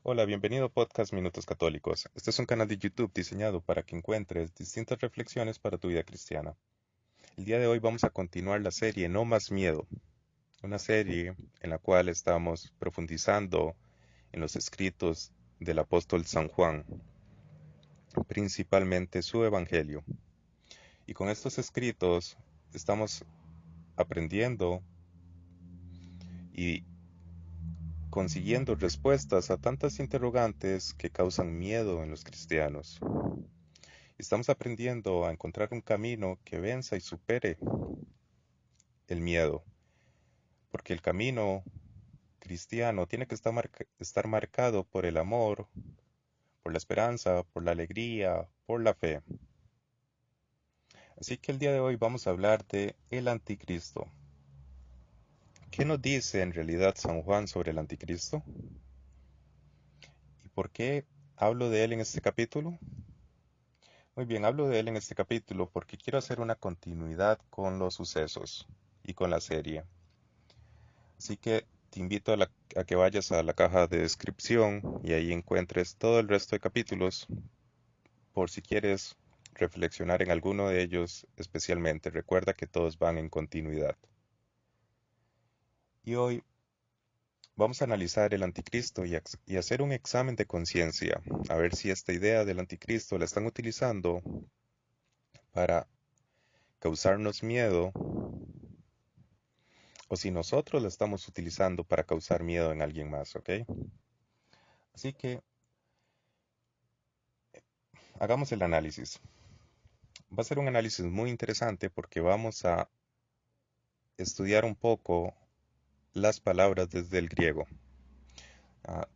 Hola, bienvenido a Podcast Minutos Católicos. Este es un canal de YouTube diseñado para que encuentres distintas reflexiones para tu vida cristiana. El día de hoy vamos a continuar la serie No Más Miedo, una serie en la cual estamos profundizando en los escritos del apóstol San Juan, principalmente su evangelio. Y con estos escritos estamos aprendiendo y consiguiendo respuestas a tantas interrogantes que causan miedo en los cristianos. Estamos aprendiendo a encontrar un camino que venza y supere el miedo, porque el camino cristiano tiene que estar marcado por el amor, por la esperanza, por la alegría, por la fe. Así que el día de hoy vamos a hablar de el anticristo. ¿Qué nos dice en realidad San Juan sobre el anticristo? ¿Y por qué hablo de él en este capítulo? Muy bien, hablo de él en este capítulo porque quiero hacer una continuidad con los sucesos y con la serie. Así que te invito a que vayas a la caja de descripción y ahí encuentres todo el resto de capítulos por si quieres reflexionar en alguno de ellos especialmente. Recuerda que todos van en continuidad. Y hoy vamos a analizar el anticristo y hacer un examen de conciencia, a ver si esta idea del anticristo la están utilizando para causarnos miedo o si nosotros la estamos utilizando para causar miedo en alguien más, ¿ok? Así que hagamos el análisis. Va a ser un análisis muy interesante porque vamos a estudiar un poco las palabras desde el griego.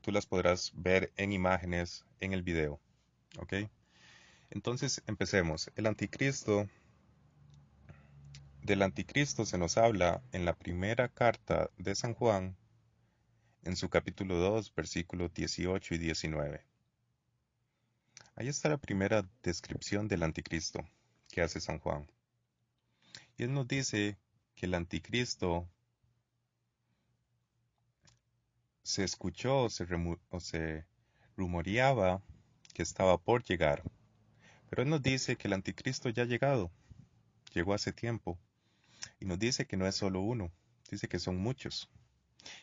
Tú las podrás ver en imágenes en el video, ¿ok? Entonces empecemos. Del anticristo se nos habla en la primera carta de San Juan, en su capítulo 2, versículos 18 y 19. Ahí está la primera descripción del anticristo que hace San Juan. Y él nos dice que el anticristo se escuchó o se rumoreaba que estaba por llegar. Pero él nos dice que el anticristo ya ha llegado, llegó hace tiempo. Y nos dice que no es solo uno, dice que son muchos.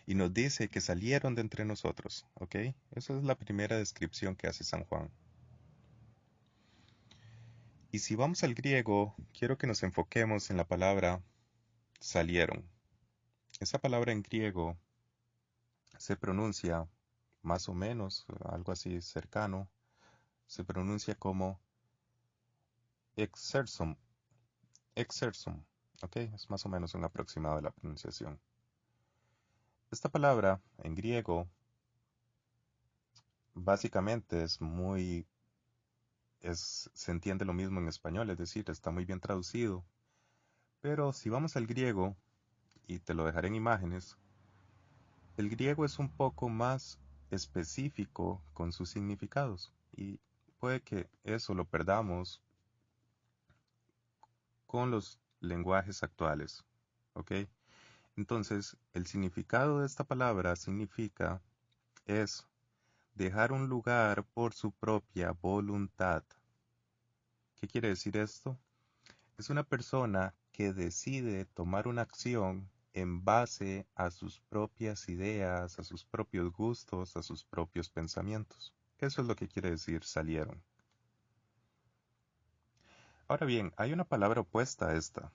Y nos dice que salieron de entre nosotros, ¿ok? Esa es la primera descripción que hace San Juan. Y si vamos al griego, quiero que nos enfoquemos en la palabra salieron. Esa palabra en griego se pronuncia más o menos, algo así cercano, se pronuncia como exersum, exersum, ¿ok? Es más o menos un aproximado de la pronunciación. Esta palabra en griego básicamente se entiende lo mismo en español, es decir, está muy bien traducido. Pero si vamos al griego, y te lo dejaré en imágenes, el griego es un poco más específico con sus significados y puede que eso lo perdamos con los lenguajes actuales, ¿ok? Entonces, el significado de esta palabra es dejar un lugar por su propia voluntad. ¿Qué quiere decir esto? Es una persona que decide tomar una acción en base a sus propias ideas, a sus propios gustos, a sus propios pensamientos. Eso es lo que quiere decir salieron. Ahora bien, hay una palabra opuesta a esta,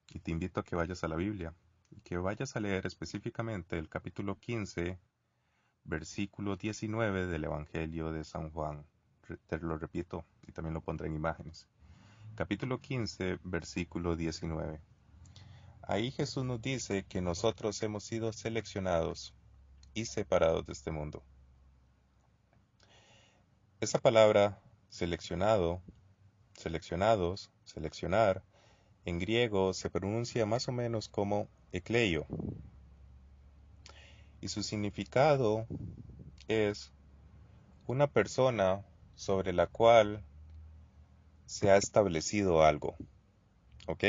y te invito a que vayas a la Biblia y que vayas a leer específicamente el capítulo 15, versículo 19 del Evangelio de San Juan. Te lo repito y también lo pondré en imágenes. Capítulo 15, versículo 19. Ahí Jesús nos dice que nosotros hemos sido seleccionados y separados de este mundo. Esa palabra seleccionado, seleccionados, seleccionar, en griego se pronuncia más o menos como ekleio. Y su significado es una persona sobre la cual se ha establecido algo. ¿Ok?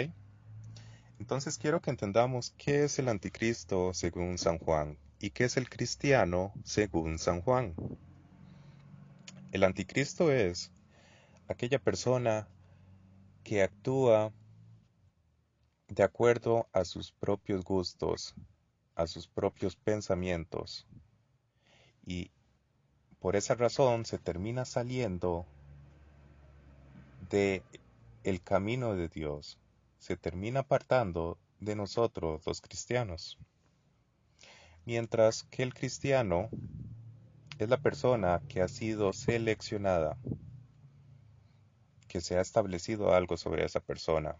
Entonces quiero que entendamos qué es el anticristo según San Juan. ¿Y qué es el cristiano según San Juan? El anticristo es aquella persona que actúa de acuerdo a sus propios gustos, a sus propios pensamientos, y por esa razón se termina saliendo de el camino de Dios, se termina apartando de nosotros los cristianos. Mientras que el cristiano es la persona que ha sido seleccionada, que se ha establecido algo sobre esa persona.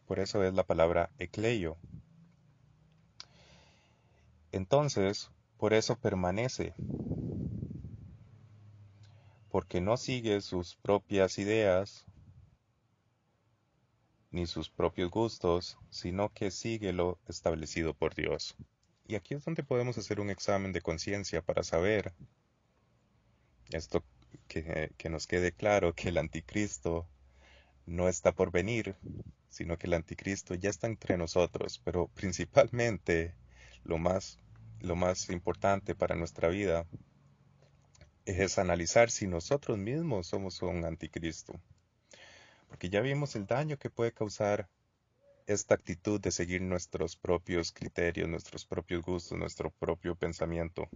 Por eso es la palabra ecleio. Entonces, por eso permanece, porque no sigue sus propias ideas ni sus propios gustos, sino que sigue lo establecido por Dios. Y aquí es donde podemos hacer un examen de conciencia para saber esto, que nos quede claro que el anticristo no está por venir, sino que el anticristo ya está entre nosotros, pero principalmente lo más, lo más importante para nuestra vida es analizar si nosotros mismos somos un anticristo, porque ya vimos el daño que puede causar esta actitud de seguir nuestros propios criterios, nuestros propios gustos, nuestro propio pensamiento.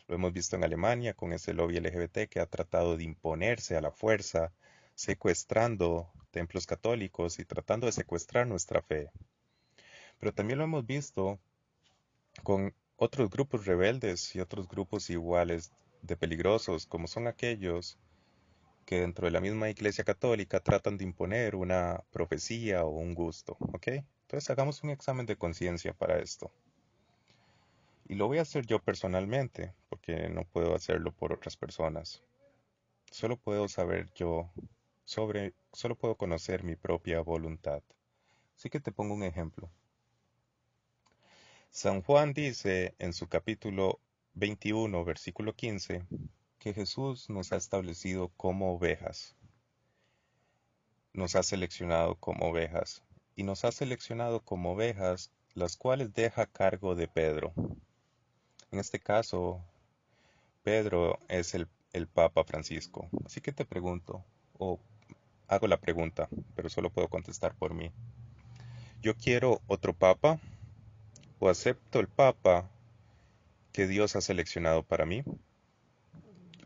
Lo hemos visto en Alemania con ese lobby LGBT que ha tratado de imponerse a la fuerza, secuestrando templos católicos y tratando de secuestrar nuestra fe. Pero también lo hemos visto con otros grupos rebeldes y otros grupos iguales de peligrosos, como son aquellos que dentro de la misma Iglesia Católica tratan de imponer una profecía o un gusto, ¿ok? Entonces hagamos un examen de conciencia para esto. Y lo voy a hacer yo personalmente, porque no puedo hacerlo por otras personas. Solo puedo saber yo solo puedo conocer mi propia voluntad. Así que te pongo un ejemplo. San Juan dice en su capítulo 21, versículo 15, que Jesús nos ha establecido como ovejas. Nos ha seleccionado como ovejas. Y nos ha seleccionado como ovejas, las cuales deja a cargo de Pedro. En este caso, Pedro es el Papa Francisco. Así que te pregunto, o hago la pregunta, pero solo puedo contestar por mí. ¿Yo quiero otro Papa o acepto el Papa que Dios ha seleccionado para mí?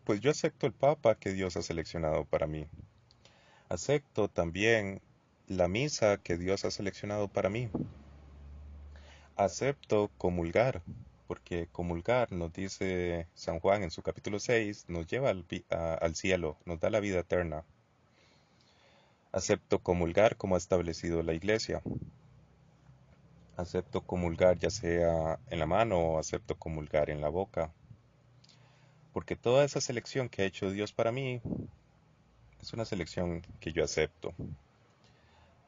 Pues yo acepto el Papa que Dios ha seleccionado para mí. Acepto también la misa que Dios ha seleccionado para mí. Acepto comulgar, porque comulgar, nos dice San Juan en su capítulo 6, nos lleva al cielo, nos da la vida eterna. Acepto comulgar como ha establecido la Iglesia. Acepto comulgar ya sea en la mano o acepto comulgar en la boca. Porque toda esa selección que ha hecho Dios para mí es una selección que yo acepto.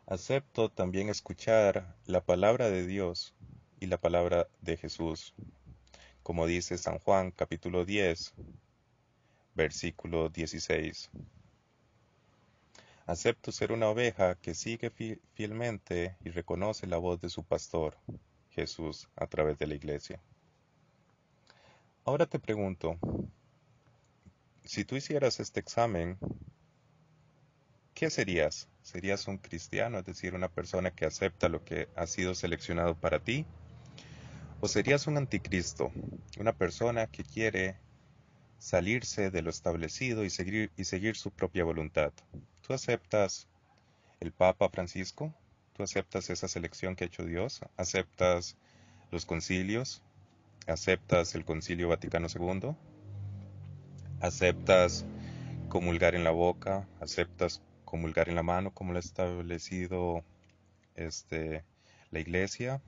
Acepto también escuchar la palabra de Dios y la palabra de Jesús, como dice San Juan capítulo 10, versículo 16. Acepto ser una oveja que sigue fielmente y reconoce la voz de su pastor, Jesús, a través de la iglesia. Ahora te pregunto, si tú hicieras este examen, ¿qué serías? ¿Serías un cristiano, es decir, una persona que acepta lo que ha sido seleccionado para ti? ¿O serías un anticristo, una persona que quiere salirse de lo establecido y seguir su propia voluntad? ¿Tú aceptas el Papa Francisco? ¿Tú aceptas esa selección que ha hecho Dios? ¿Aceptas los concilios? ¿Aceptas el Concilio Vaticano II? ¿Aceptas comulgar en la boca? ¿Aceptas comulgar en la mano como lo ha establecido la Iglesia?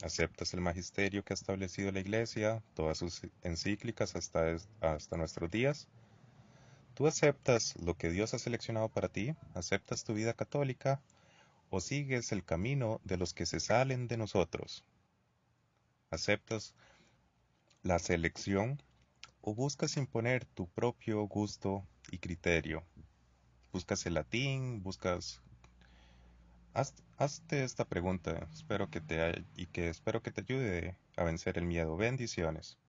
¿Aceptas el magisterio que ha establecido la Iglesia, todas sus encíclicas hasta nuestros días? ¿Tú aceptas lo que Dios ha seleccionado para ti? ¿Aceptas tu vida católica o sigues el camino de los que se salen de nosotros? ¿Aceptas la selección o buscas imponer tu propio gusto y criterio? ¿Buscas el latín? Hazte esta pregunta, espero que te ayude a vencer el miedo. Bendiciones.